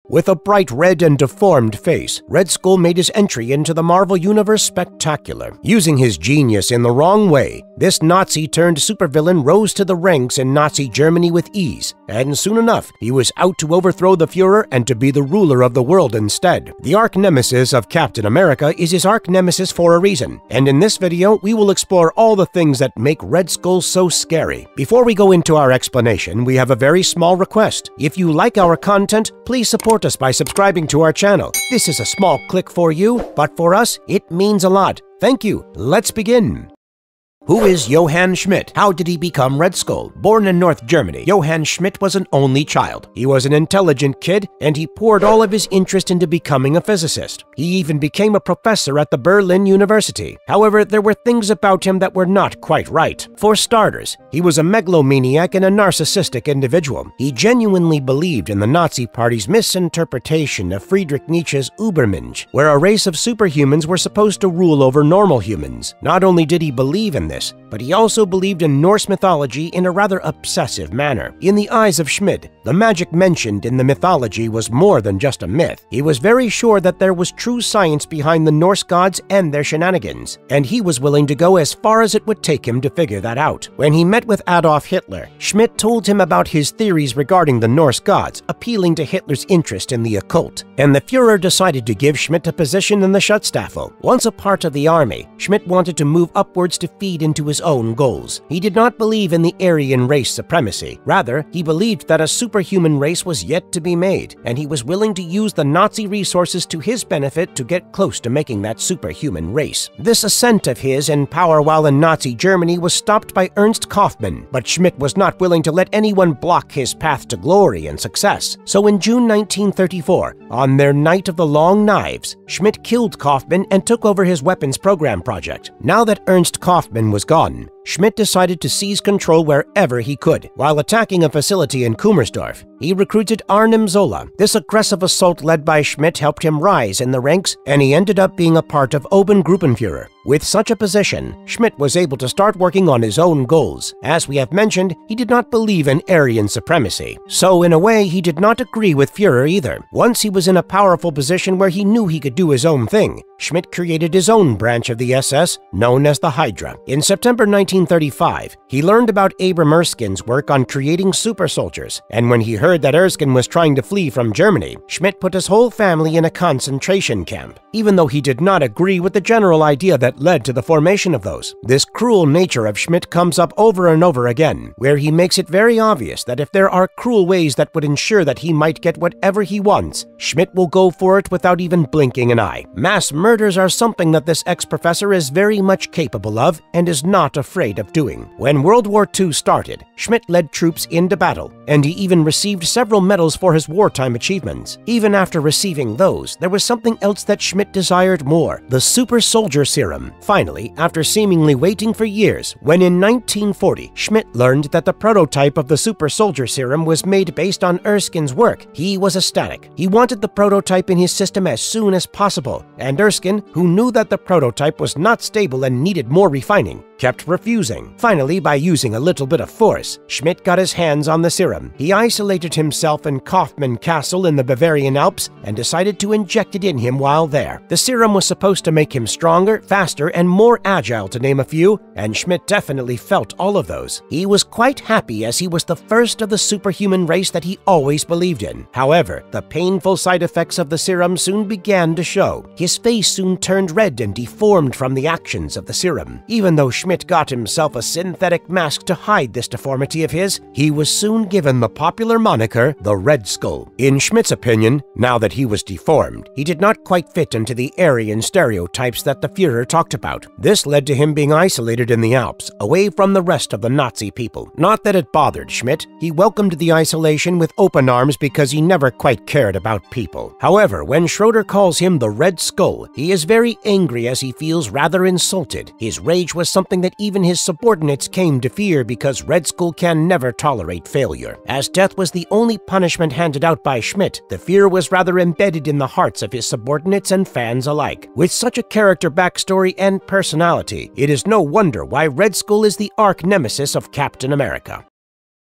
With a bright red and deformed face, Red Skull made his entry into the Marvel Universe spectacular. Using his genius in the wrong way, this Nazi-turned-supervillain rose to the ranks in Nazi Germany with ease, and soon enough, he was out to overthrow the Führer and to be the ruler of the world instead. The arch-nemesis of Captain America is his arch-nemesis for a reason, and in this video, we will explore all the things that make Red Skull so scary. Before we go into our explanation, we have a very small request. If you like our content, please support us by subscribing to our channel. This is a small click for you, but for us, it means a lot. Thank you. Let's begin. Who is Johan Schmidt? How did he become Red Skull? Born in North Germany, Johan Schmidt was an only child. He was an intelligent kid, and he poured all of his interest into becoming a physicist. He even became a professor at the Berlin University. However, there were things about him that were not quite right. For starters, he was a megalomaniac and a narcissistic individual. He genuinely believed in the Nazi Party's misinterpretation of Friedrich Nietzsche's Übermensch, where a race of superhumans were supposed to rule over normal humans. Not only did he believe in this, but he also believed in Norse mythology in a rather obsessive manner. In the eyes of Schmidt, the magic mentioned in the mythology was more than just a myth. He was very sure that there was true science behind the Norse gods and their shenanigans, and he was willing to go as far as it would take him to figure that out. When he met with Adolf Hitler, Schmidt told him about his theories regarding the Norse gods, appealing to Hitler's interest in the occult, and the Führer decided to give Schmidt a position in the Schutzstaffel. Once a part of the army, Schmidt wanted to move upwards to feed into his own goals. He did not believe in the Aryan race supremacy. Rather, he believed that a superhuman race was yet to be made, and he was willing to use the Nazi resources to his benefit to get close to making that superhuman race. This ascent of his in power while in Nazi Germany was stopped by Ernst Kaufmann, but Schmidt was not willing to let anyone block his path to glory and success. So in June 1934, on their Night of the Long Knives, Schmidt killed Kaufmann and took over his weapons program project. Now that Ernst Kaufmann was gone, Schmidt decided to seize control wherever he could. While attacking a facility in Kummersdorf, he recruited Arnim Zola. This aggressive assault led by Schmidt helped him rise in the ranks, and he ended up being a part of Obergruppenführer. With such a position, Schmidt was able to start working on his own goals. As we have mentioned, he did not believe in Aryan supremacy. So in a way, he did not agree with Führer either. Once he was in a powerful position where he knew he could do his own thing, Schmidt created his own branch of the SS, known as the Hydra. In September 1935, he learned about Abram Erskine's work on creating super soldiers, and when he heard that Erskine was trying to flee from Germany, Schmidt put his whole family in a concentration camp, even though he did not agree with the general idea that led to the formation of those. This cruel nature of Schmidt comes up over and over again, where he makes it very obvious that if there are cruel ways that would ensure that he might get whatever he wants, Schmidt will go for it without even blinking an eye. Mass murders are something that this ex-professor is very much capable of and is not afraid of doing. When World War II started, Schmidt led troops into battle, and he even received several medals for his wartime achievements. Even after receiving those, there was something else that Schmidt desired more: the super soldier serum. Finally, after seemingly waiting for years, when in 1940, Schmidt learned that the prototype of the super soldier serum was made based on Erskine's work, he was ecstatic. He wanted the prototype in his system as soon as possible, and Erskine, who knew that the prototype was not stable and needed more refining, kept refusing. Finally, by using a little bit of force, Schmidt got his hands on the serum. He isolated himself in Kaufmann Castle in the Bavarian Alps and decided to inject it in him while there. The serum was supposed to make him stronger, faster, and more agile, to name a few, and Schmidt definitely felt all of those. He was quite happy as he was the first of the superhuman race that he always believed in. However, the painful side effects of the serum soon began to show. His face soon turned red and deformed from the actions of the serum. Even though Schmidt got himself a synthetic mask to hide this deformity of his, he was soon given the popular moniker, the Red Skull. In Schmidt's opinion, now that he was deformed, he did not quite fit into the Aryan stereotypes that the Führer talked about. This led to him being isolated in the Alps, away from the rest of the Nazi people. Not that it bothered Schmidt. He welcomed the isolation with open arms because he never quite cared about people. However, when Schroeder calls him the Red Skull, he is very angry as he feels rather insulted. His rage was something that even his subordinates came to fear because Red Skull can never tolerate failure. As death was the only punishment handed out by Schmidt, the fear was rather embedded in the hearts of his subordinates and fans alike. With such a character backstory and personality, it is no wonder why Red Skull is the arch-nemesis of Captain America.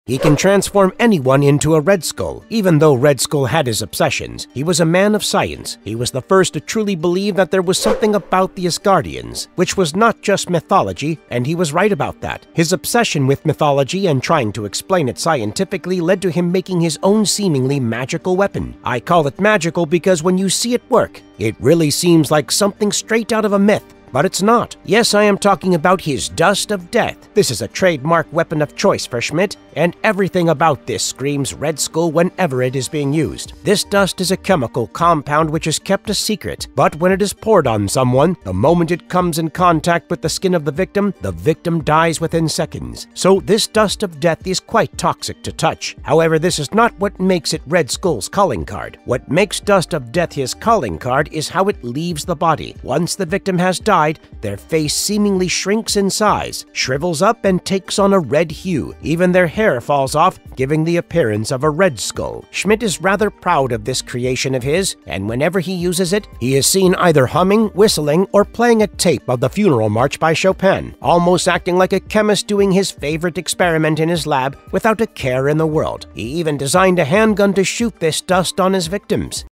He can transform anyone into a Red Skull. Even though Red Skull had his obsessions, he was a man of science. He was the first to truly believe that there was something about the Asgardians, which was not just mythology, and he was right about that. His obsession with mythology and trying to explain it scientifically led to him making his own seemingly magical weapon. I call it magical because when you see it work, it really seems like something straight out of a myth. But it's not. Yes, I am talking about his Dust of Death. This is a trademark weapon of choice for Schmidt, and everything about this screams Red Skull whenever it is being used. This dust is a chemical compound which is kept a secret, but when it is poured on someone, the moment it comes in contact with the skin of the victim dies within seconds. So this Dust of Death is quite toxic to touch. However, this is not what makes it Red Skull's calling card. What makes Dust of Death his calling card is how it leaves the body. Once the victim has died, their face seemingly shrinks in size, shrivels up, and takes on a red hue. Even their hair falls off, giving the appearance of a Red Skull. Schmidt is rather proud of this creation of his, and whenever he uses it, he is seen either humming, whistling, or playing a tape of the Funeral March by Chopin, almost acting like a chemist doing his favorite experiment in his lab without a care in the world. He even designed a handgun to shoot this dust on his victims.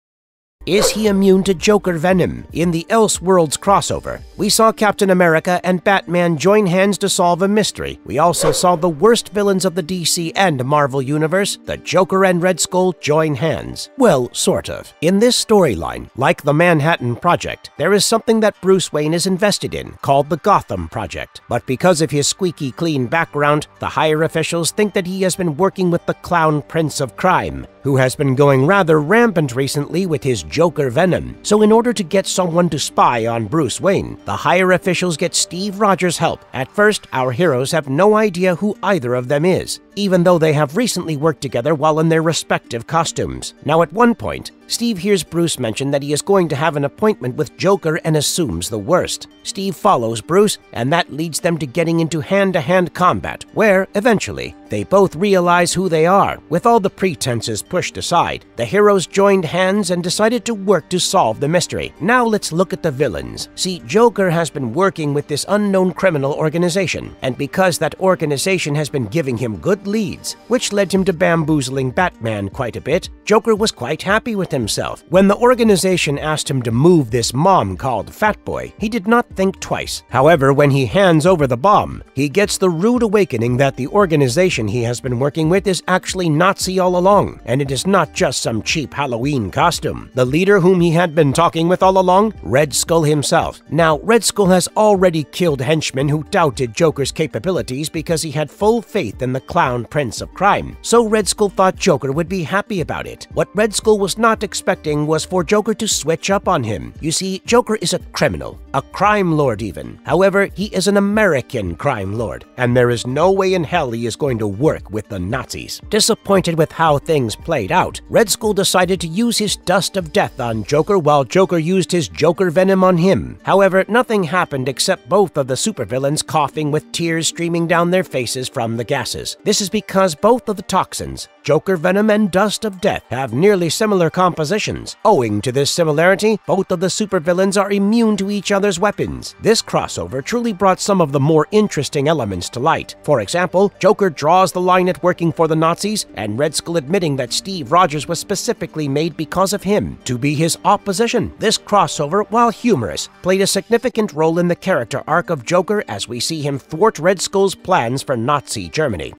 Is he immune to Joker Venom? In the Elseworlds crossover, we saw Captain America and Batman join hands to solve a mystery. We also saw the worst villains of the DC and Marvel universe, the Joker and Red Skull, join hands. Well, sort of. In this storyline, like the Manhattan Project, there is something that Bruce Wayne is invested in, called the Gotham Project. But because of his squeaky clean background, the higher officials think that he has been working with the Clown Prince of Crime, who has been going rather rampant recently with his Joker Venom. So in order to get someone to spy on Bruce Wayne, the higher officials get Steve Rogers' help. At first, our heroes have no idea who either of them is, even though they have recently worked together while in their respective costumes. Now at one point, Steve hears Bruce mention that he is going to have an appointment with Joker and assumes the worst. Steve follows Bruce, and that leads them to getting into hand-to-hand combat, where, eventually, they both realize who they are. With all the pretenses pushed aside, the heroes joined hands and decided to work to solve the mystery. Now let's look at the villains. See, Joker has been working with this unknown criminal organization, and because that organization has been giving him good leads, which led him to bamboozling Batman quite a bit, Joker was quite happy with himself. When the organization asked him to move this mom called Fatboy, he did not think twice. However, when he hands over the bomb, he gets the rude awakening that the organization he has been working with is actually Nazi all along, and it is not just some cheap Halloween costume. The leader whom he had been talking with all along? Red Skull himself. Now, Red Skull has already killed henchmen who doubted Joker's capabilities because he had full faith in the Clown Prince of Crime, so Red Skull thought Joker would be happy about it. What Red Skull was not expecting was for Joker to switch up on him. You see, Joker is a criminal, a crime lord even. However, he is an American crime lord, and there is no way in hell he is going to work with the Nazis. Disappointed with how things played out, Red Skull decided to use his Dust of Death on Joker while Joker used his Joker Venom on him. However, nothing happened except both of the supervillains coughing with tears streaming down their faces from the gases. This is because both of the toxins, Joker Venom and Dust of Death, have nearly similar compositions. Owing to this similarity, both of the supervillains are immune to each other's weapons. This crossover truly brought some of the more interesting elements to light. For example, Joker draws the line at working for the Nazis, and Red Skull admitting that Steve Rogers was specifically made because of him, to be his opposition. This crossover, while humorous, played a significant role in the character arc of Joker as we see him thwart Red Skull's plans for Nazi Germany.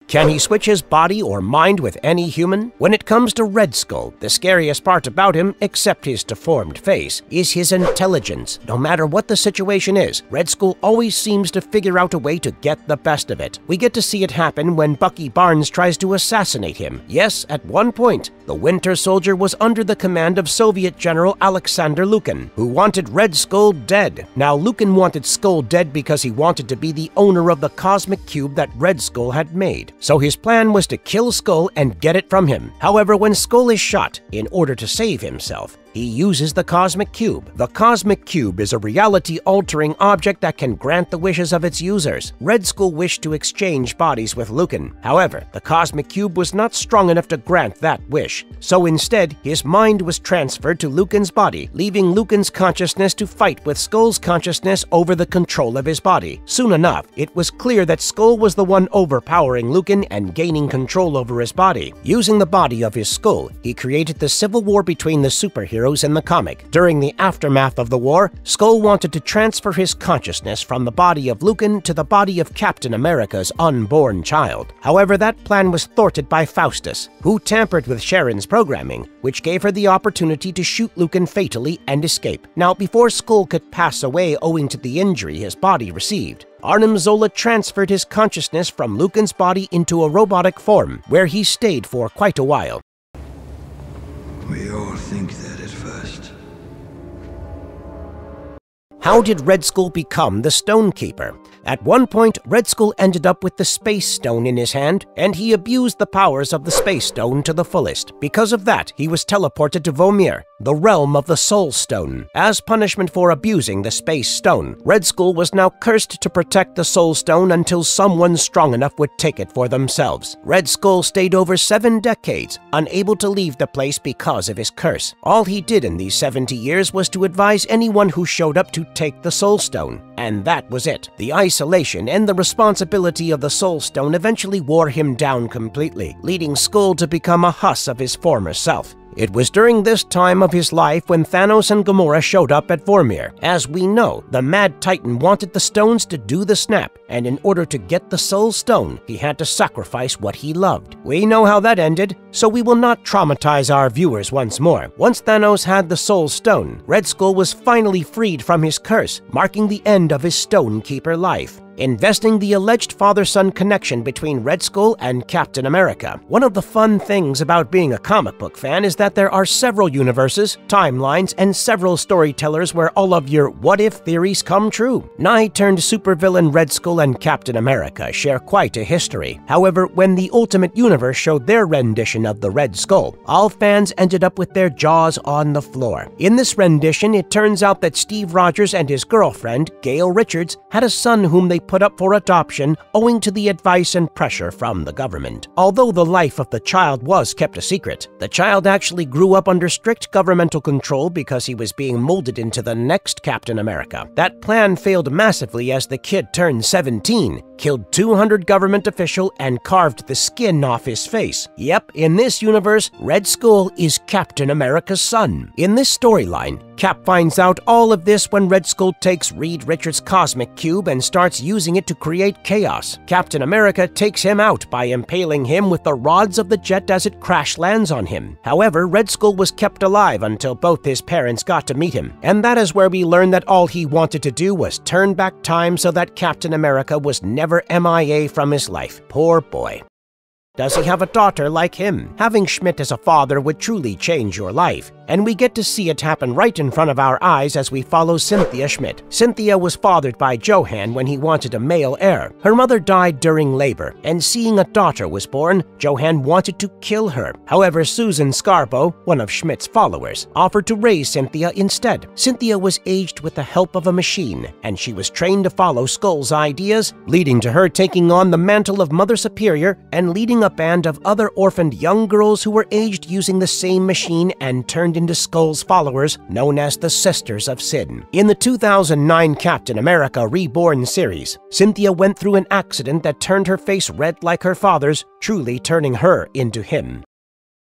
Can he switch his body or mind with any human? When it comes to Red Skull, the scariest part about him, except his deformed face, is his intelligence. No matter what the situation is, Red Skull always seems to figure out a way to get the best of it. We get to see it happen when Bucky Barnes tries to assassinate him. Yes, at one point, the Winter Soldier was under the command of Soviet General Alexander Lukin, who wanted Red Skull dead. Now, Lukin wanted Skull dead because he wanted to be the owner of the cosmic cube that Red Skull had made. So his plan was to kill Skull and get it from him. However, when Skull is shot, in order to save himself, He uses the Cosmic Cube. The Cosmic Cube is a reality-altering object that can grant the wishes of its users. Red Skull wished to exchange bodies with Lucan. However, the Cosmic Cube was not strong enough to grant that wish. So instead, his mind was transferred to Lucan's body, leaving Lucan's consciousness to fight with Skull's consciousness over the control of his body. Soon enough, it was clear that Skull was the one overpowering Lucan and gaining control over his body. Using the body of his Skull, he created the civil war between the superheroes in the comic. During the aftermath of the war, Skull wanted to transfer his consciousness from the body of Lucan to the body of Captain America's unborn child. However, that plan was thwarted by Faustus, who tampered with Sharon's programming, which gave her the opportunity to shoot Lucan fatally and escape. Now, before Skull could pass away owing to the injury his body received, Arnim Zola transferred his consciousness from Lucan's body into a robotic form, where he stayed for quite a while. We all think that at first. How did Red Skull become the Stonekeeper? At one point, Red Skull ended up with the Space Stone in his hand, and he abused the powers of the Space Stone to the fullest. Because of that, he was teleported to Vormir, the realm of the Soul Stone. As punishment for abusing the Space Stone, Red Skull was now cursed to protect the Soul Stone until someone strong enough would take it for themselves. Red Skull stayed over 7 decades, unable to leave the place because of his curse. All he did in these 70 years was to advise anyone who showed up to take the Soul Stone, and that was it. The isolation and the responsibility of the Soul Stone eventually wore him down completely, leading Skull to become a husk of his former self. It was during this time of his life when Thanos and Gamora showed up at Vormir. As we know, the Mad Titan wanted the stones to do the snap, and in order to get the Soul Stone, he had to sacrifice what he loved. We know how that ended, so we will not traumatize our viewers once more. Once Thanos had the Soul Stone, Red Skull was finally freed from his curse, marking the end of his Stonekeeper life, investing the alleged father-son connection between Red Skull and Captain America. One of the fun things about being a comic book fan is that there are several universes, timelines, and several storytellers where all of your what-if theories come true. Nigh-turned supervillain Red Skull and Captain America share quite a history. However, when the Ultimate Universe showed their rendition of the Red Skull, all fans ended up with their jaws on the floor. In this rendition, it turns out that Steve Rogers and his girlfriend, Gail Richards, had a son whom they put up for adoption owing to the advice and pressure from the government. Although the life of the child was kept a secret, the child actually grew up under strict governmental control because he was being molded into the next Captain America. That plan failed massively as the kid turned 17, killed 200 government officials, and carved the skin off his face. Yep, in this universe, Red Skull is Captain America's son. In this storyline, Cap finds out all of this when Red Skull takes Reed Richards' Cosmic Cube and starts using it to create chaos. Captain America takes him out by impaling him with the rods of the jet as it crash lands on him. However, Red Skull was kept alive until both his parents got to meet him, and that is where we learn that all he wanted to do was turn back time so that Captain America was never MIA from his life. Poor boy. Does he have a daughter like him? Having Schmidt as a father would truly change your life, and we get to see it happen right in front of our eyes as we follow Cynthia Schmidt. Cynthia was fathered by Johan when he wanted a male heir. Her mother died during labor, and seeing a daughter was born, Johan wanted to kill her. However, Susan Scarbo, one of Schmidt's followers, offered to raise Cynthia instead. Cynthia was aged with the help of a machine, and she was trained to follow Skull's ideas, leading to her taking on the mantle of Mother Superior and leading a band of other orphaned young girls who were aged using the same machine and turned into Skull's followers, known as the Sisters of Sin. In the 2009 Captain America Reborn series, Cynthia went through an accident that turned her face red like her father's, truly turning her into him.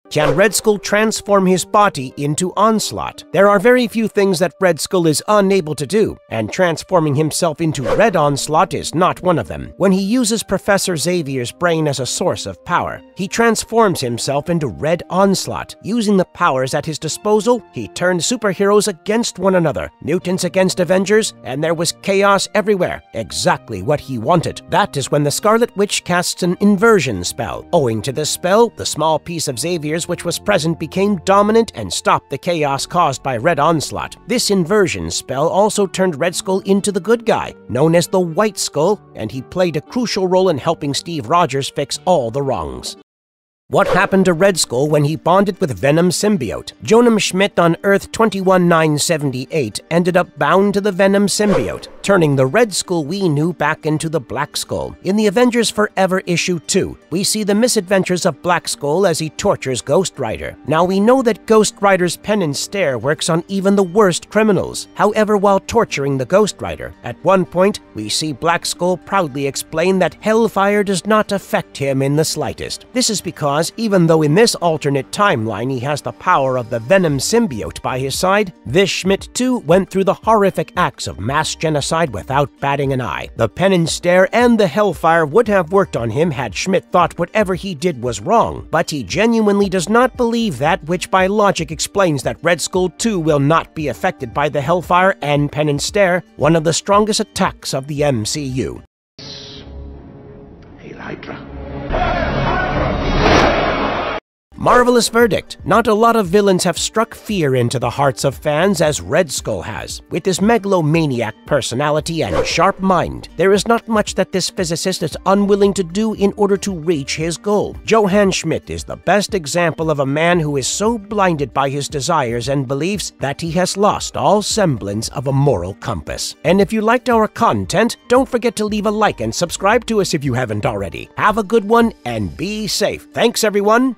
Can Red Skull transform his body into Onslaught? There are very few things that Red Skull is unable to do, and transforming himself into Red Onslaught is not one of them. When he uses Professor Xavier's brain as a source of power, he transforms himself into Red Onslaught. Using the powers at his disposal, he turned superheroes against one another, mutants against Avengers, and there was chaos everywhere. Exactly what he wanted. That is when the Scarlet Witch casts an inversion spell. Owing to this spell, the small piece of Xavier which was present became dominant and stopped the chaos caused by Red Onslaught. This inversion spell also turned Red Skull into the good guy, known as the White Skull, and he played a crucial role in helping Steve Rogers fix all the wrongs. What happened to Red Skull when he bonded with Venom Symbiote? Johan Schmidt on Earth 21978 ended up bound to the Venom Symbiote, turning the Red Skull we knew back into the Black Skull. In the Avengers Forever issue 2, we see the misadventures of Black Skull as he tortures Ghost Rider. Now we know that Ghost Rider's pen and stare works on even the worst criminals. However, while torturing the Ghost Rider, at one point we see Black Skull proudly explain that hellfire does not affect him in the slightest. This is because even though in this alternate timeline he has the power of the Venom Symbiote by his side, this Schmidt too went through the horrific acts of mass genocide without batting an eye. The pen and stare and the hellfire would have worked on him had Schmidt thought whatever he did was wrong, but he genuinely does not believe that, which by logic explains that Red Skull too will not be affected by the hellfire and pen and stare, one of the strongest attacks of the MCU. Hail Hydra. Marvelous verdict. Not a lot of villains have struck fear into the hearts of fans as Red Skull has. With his megalomaniac personality and sharp mind, there is not much that this physicist is unwilling to do in order to reach his goal. Johan Schmidt is the best example of a man who is so blinded by his desires and beliefs that he has lost all semblance of a moral compass. And if you liked our content, don't forget to leave a like and subscribe to us if you haven't already. Have a good one and be safe. Thanks, everyone.